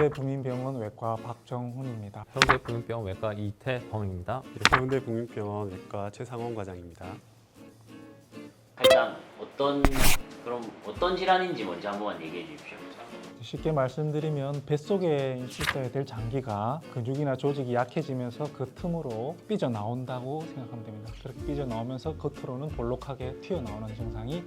해운대국민병원 외과 박정훈입니다. 해운대국민병원 외과 이태범입니다. 해운대국민병원 외과 최상원 과장입니다. 탈장 어떤 질환인지 먼저 한번 얘기해 주십시오. 쉽게 말씀드리면 뱃속에 있어야 될 장기가 근육이나 조직이 약해지면서 그 틈으로 삐져나온다고 생각하면 됩니다. 그렇게 삐져나오면서 겉으로는 볼록하게 튀어나오는 증상이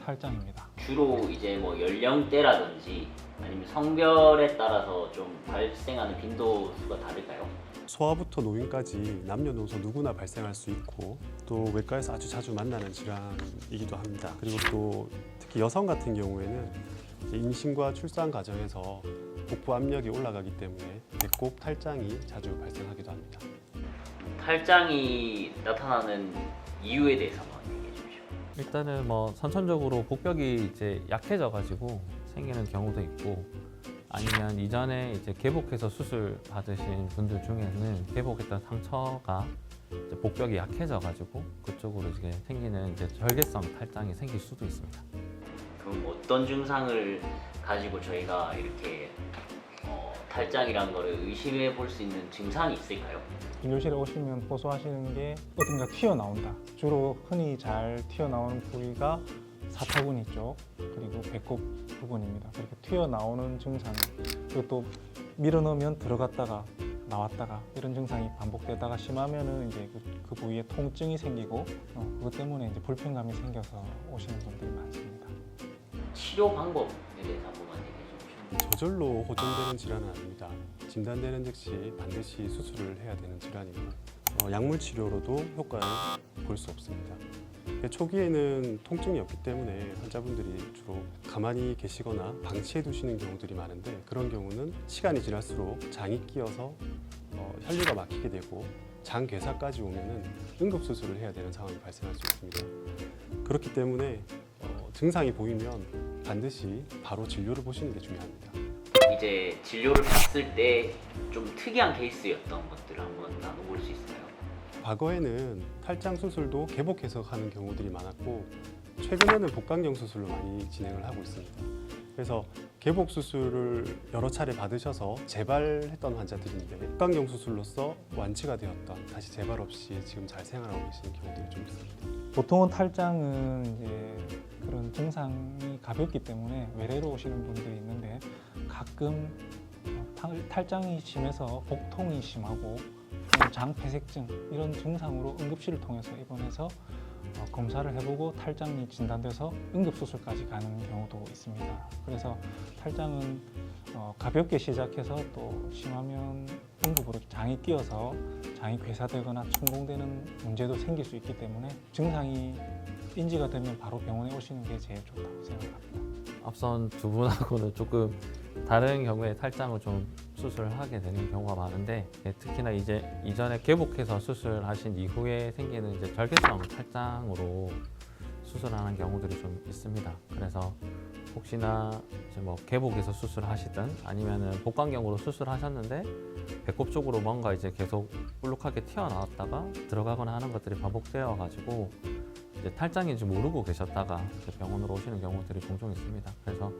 탈장입니다. 주로 이제 뭐 연령대라든지 아니면 성별에 따라서 좀 발생하는 빈도수가 다를까요? 소아부터 노인까지 남녀노소 누구나 발생할 수 있고 또 외과에서 아주 자주 만나는 질환이기도 합니다. 그리고 또 특히 여성 같은 경우에는 이제 임신과 출산 과정에서 복부 압력이 올라가기 때문에 배꼽 탈장이 자주 발생하기도 합니다. 탈장이 나타나는 이유에 대해서 한번 얘기해 주십시오. 일단은 뭐 선천적으로 복벽이 이제 약해져가지고 생기는 경우도 있고, 아니면 이전에 이제 개복해서 수술 받으신 분들 중에는 개복했던 상처가 이제 복벽이 약해져가지고 그쪽으로 이제 생기는 이제 절개성 탈장이 생길 수도 있습니다. 그럼 어떤 증상을 가지고 저희가 이렇게 탈장이라는 거를 의심해 볼 수 있는 증상이 있을까요? 진료실에 오시면 호소하시는 게 어딘가 튀어나온다. 주로 흔히 잘 튀어나오는 부위가 사타구니 쪽 그리고 배꼽 부분입니다. 그렇게 튀어나오는 증상, 그리고 또 밀어넣으면 들어갔다가 나왔다가 이런 증상이 반복되다가 심하면은 이제 그 부위에 통증이 생기고 그것 때문에 이제 불편감이 생겨서 오시는 분들이 많습니다. 치료 방법에 대해서 한 번만 얘기해 주십시오. 저절로 호전되는 질환은 아닙니다. 진단되는 즉시 반드시 수술을 해야 되는 질환이고 약물 치료로도 효과를 볼 수 없습니다. 초기에는 통증이 없기 때문에 환자분들이 주로 가만히 계시거나 방치해 두시는 경우들이 많은데, 그런 경우는 시간이 지날수록 장이 끼어서 혈류가 막히게 되고 장 괴사까지 오면은 응급수술을 해야 되는 상황이 발생할 수 있습니다. 그렇기 때문에 증상이 보이면 반드시 바로 진료를 보시는 게 중요합니다. 이제 진료를 받을 때 좀 특이한 케이스였던 것들을 한번 나눠볼 수 있을까요? 과거에는 탈장 수술도 개복해서 하는 경우들이 많았고, 최근에는 복강경 수술로 많이 진행을 하고 있습니다. 그래서 개복 수술을 여러 차례 받으셔서 재발했던 환자들인데 복강경 수술로서 완치가 되었던, 다시 재발 없이 지금 잘 생활하고 계시는 경우들이 좀 있습니다. 보통은 탈장은 이제 그런 증상이 가볍기 때문에 외래로 오시는 분들이 있는데, 가끔 탈장이 심해서 복통이 심하고 장폐색증 이런 증상으로 응급실을 통해서 입원해서 검사를 해보고 탈장이 진단돼서 응급수술까지 가는 경우도 있습니다. 그래서 탈장은 가볍게 시작해서 또 심하면 응급으로 장이 끼어서 장이 괴사되거나 충동되는 문제도 생길 수 있기 때문에 증상이 인지가 되면 바로 병원에 오시는 게 제일 좋다고 생각합니다. 앞선 두 분하고는 조금 다른 경우에 탈장을 좀 수술을 하게 되는 경우가 많은데, 특히나 이제 이전에 개복해서 수술하신 이후에 생기는 이제 절개성 탈장으로 수술하는 경우들이 좀 있습니다. 그래서 혹시나 이제 뭐 개복해서 수술하시든 아니면은 복강경으로 수술하셨는데 배꼽 쪽으로 뭔가 이제 계속 볼록하게 튀어나왔다가 들어가거나 하는 것들이 반복되어 가지고 이제 탈장인지 모르고 계셨다가 병원으로 오시는 경우들이 종종 있습니다. 그래서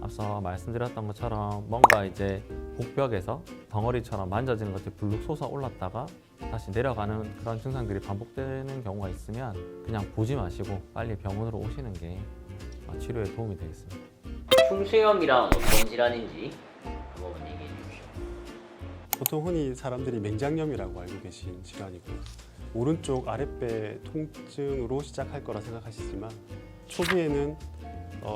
앞서 말씀드렸던 것처럼 뭔가 이제 복벽에서 덩어리처럼 만져지는 것들이 불룩 솟아 올랐다가 다시 내려가는 그런 증상들이 반복되는 경우가 있으면 그냥 보지 마시고 빨리 병원으로 오시는 게 치료에 도움이 되겠습니다. 흉쇄염이랑 어떤 질환인지 한번 얘기해 주십시오. 보통 흔히 사람들이 맹장염이라고 알고 계신 질환이고요. 오른쪽 아랫배 통증으로 시작할 거라 생각하시지만 초기에는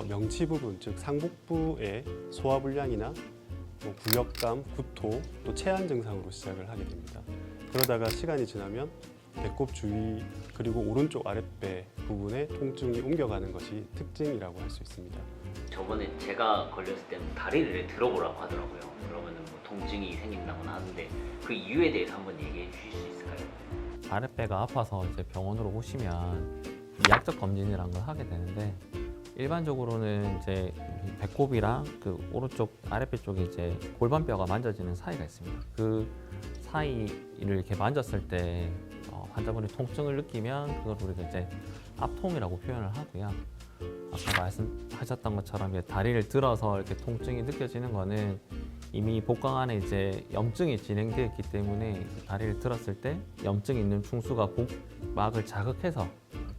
명치 부분, 즉 상복부의 소화불량이나 구역감, 구토, 또 체한 증상으로 시작을 하게 됩니다. 그러다가 시간이 지나면 배꼽 주위 그리고 오른쪽 아랫배 부분에 통증이 옮겨가는 것이 특징이라고 할 수 있습니다. 저번에 제가 걸렸을 때는 다리를 들어보라고 하더라고요. 그러면은 뭐 통증이 생긴다거나 하는데 그 이유에 대해서 한번 얘기해 주실 수 있을까요? 아랫배가 아파서 이제 병원으로 오시면 이학적 검진이라는 걸 하게 되는데, 일반적으로는 이제 배꼽이랑 그 오른쪽 아랫배 쪽에 이제 골반뼈가 만져지는 사이가 있습니다. 그 사이를 이렇게 만졌을 때 환자분이 통증을 느끼면 그걸 우리가 이제 압통이라고 표현을 하고요. 아까 말씀하셨던 것처럼 다리를 들어서 이렇게 통증이 느껴지는 거는 이미 복강 안에 이제 염증이 진행되었기 때문에 다리를 들었을 때 염증이 있는 충수가 복막을 자극해서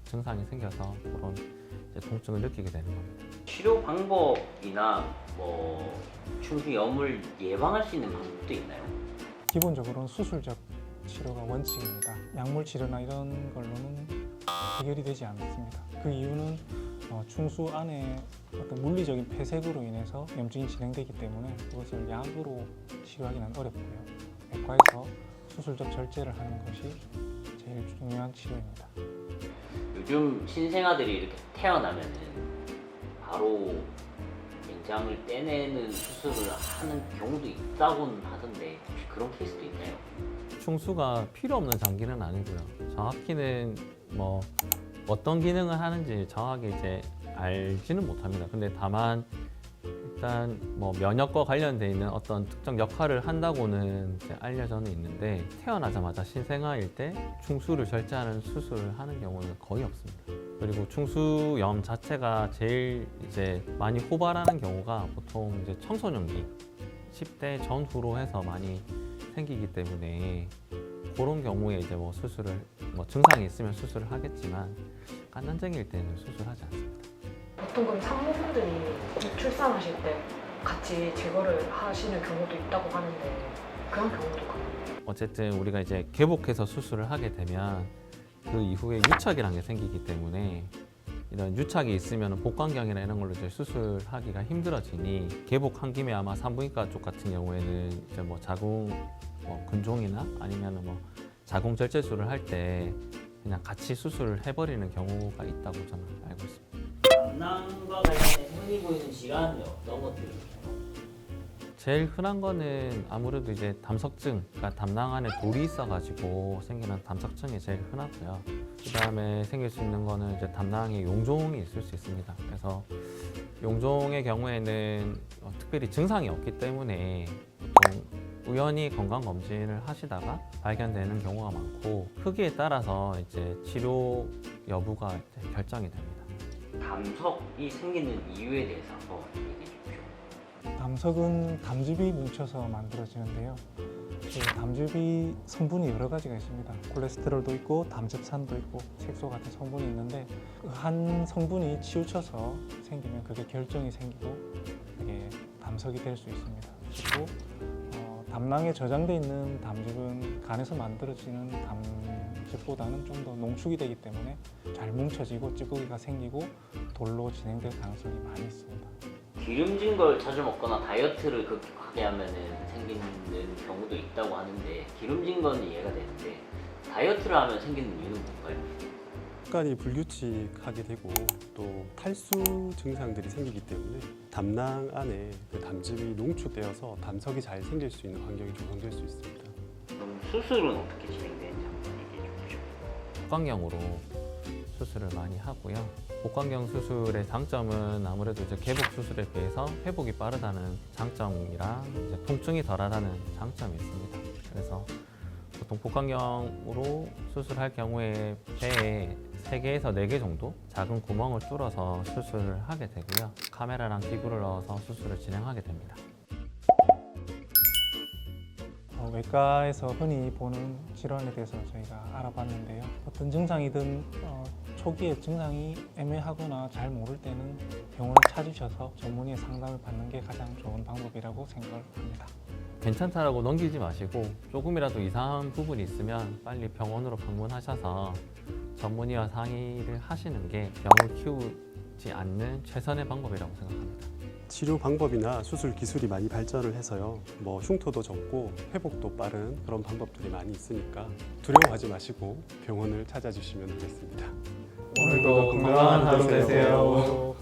증상이 생겨서 그런 이제 통증을 느끼게 되는 겁니다. 치료 방법이나 뭐 충수염을 예방할 수 있는 방법도 있나요? 기본적으로는 수술적 치료가 원칙입니다. 약물 치료나 이런 걸로는 해결이 되지 않습니다. 그 이유는 충수 안에 어떤 물리적인 폐색으로 인해서 염증이 진행되기 때문에 그것을 약으로 치료하기는 어렵고요. 외과에서 수술적 절제를 하는 것이 제일 중요한 치료입니다. 요즘 신생아들이 이렇게 태어나면은 바로 맹장을 떼내는 수술을 하는 경우도 있다고는 하던데 혹시 그런 케이스도 있나요? 충수가 필요 없는 장기는 아니고요. 정확히는 뭐 어떤 기능을 하는지 정확히 이제 알지는 못합니다. 근데 다만 일단 뭐 면역과 관련돼 있는 어떤 특정 역할을 한다고는 이제 알려져는 있는데 태어나자마자 신생아일 때 충수를 절제하는 수술을 하는 경우는 거의 없습니다. 그리고 충수염 자체가 제일 이제 많이 호발하는 경우가 보통 이제 청소년기 10대 전후로 해서 많이 생기기 때문에 그런 경우에 이제 뭐 수술을 뭐 증상이 있으면 수술을 하겠지만 깐난쟁이일 때는 수술하지 않습니다. 보통 그럼 산모분들이 출산하실 때 같이 제거를 하시는 경우도 있다고 하는데 그런 경우도 가요? 어쨌든 우리가 이제 개복해서 수술을 하게 되면 그 이후에 유착이라는 게 생기기 때문에 이런 유착이 있으면 복강경이나 이런 걸로 이제 수술하기가 힘들어지니 개복한 김에 아마 산부인과 쪽 같은 경우에는 이제 뭐 자궁 근종이나 아니면 뭐 자궁 절제술을 할 때 그냥 같이 수술을 해버리는 경우가 있다고 저는 알고 있습니다. 담낭과 관련해 흔히 보이는 질환은 어떤 것들이 있나요? 제일 흔한 거는 아무래도 이제 담석증, 그러니까 담낭 안에 돌이 있어가지고 생기는 담석증이 제일 흔하고요. 그 다음에 생길 수 있는 거는 이제 담낭에 용종이 있을 수 있습니다. 그래서 용종의 경우에는 특별히 증상이 없기 때문에 보통 우연히 건강 검진을 하시다가 발견되는 경우가 많고 크기에 따라서 이제 치료 여부가 이제 결정이 됩니다. 담석이 생기는 이유에 대해서 한번 얘기해 주십시오. 담석은 담즙이 뭉쳐서 만들어지는데요. 그 담즙이 성분이 여러 가지가 있습니다. 콜레스테롤도 있고 담즙산도 있고 색소 같은 성분이 있는데 그 한 성분이 치우쳐서 생기면 그게 결정이 생기고 그게 담석이 될 수 있습니다. 그리고 담낭에 저장돼 있는 담즙은 간에서 만들어지는 담즙보다는 좀 더 농축이 되기 때문에 잘 뭉쳐지고 찌꺼기가 생기고 돌로 진행될 가능성이 많이 있습니다. 기름진 걸 자주 먹거나 다이어트를 극하게 하면은 생기는 경우도 있다고 하는데 기름진 건 이해가 되는데 다이어트를 하면 생기는 이유는 뭔가요? 혈관이 불규칙하게 되고 또 탈수 증상들이 생기기 때문에 담낭 안에 그 담즙이 농축되어서 담석이 잘 생길 수 있는 환경이 조성될 수 있습니다. 그럼 수술은 어떻게 진행되는지 한번 얘기해 주십시오. 복강경으로 수술을 많이 하고요. 복강경 수술의 장점은 아무래도 이제 개복 수술에 비해서 회복이 빠르다는 장점이랑 이제 통증이 덜하다는 장점이 있습니다. 그래서 보통 복강경으로 수술할 경우에 폐에 3개에서 4개 정도 작은 구멍을 뚫어서 수술을 하게 되고요. 카메라랑 기구를 넣어서 수술을 진행하게 됩니다. 외과에서 흔히 보는 질환에 대해서 저희가 알아봤는데요. 어떤 증상이든 초기에 증상이 애매하거나 잘 모를 때는 병원을 찾으셔서 전문의의 상담을 받는 게 가장 좋은 방법이라고 생각을 합니다. 괜찮다라고 넘기지 마시고 조금이라도 이상한 부분이 있으면 빨리 병원으로 방문하셔서 전문의와 상의를 하시는 게 병을 키우지 않는 최선의 방법이라고 생각합니다. 치료 방법이나 수술 기술이 많이 발전을 해서요. 뭐 흉터도 적고 회복도 빠른 그런 방법들이 많이 있으니까 두려워하지 마시고 병원을 찾아주시면 되겠습니다. 오늘도 건강한 하루 되세요.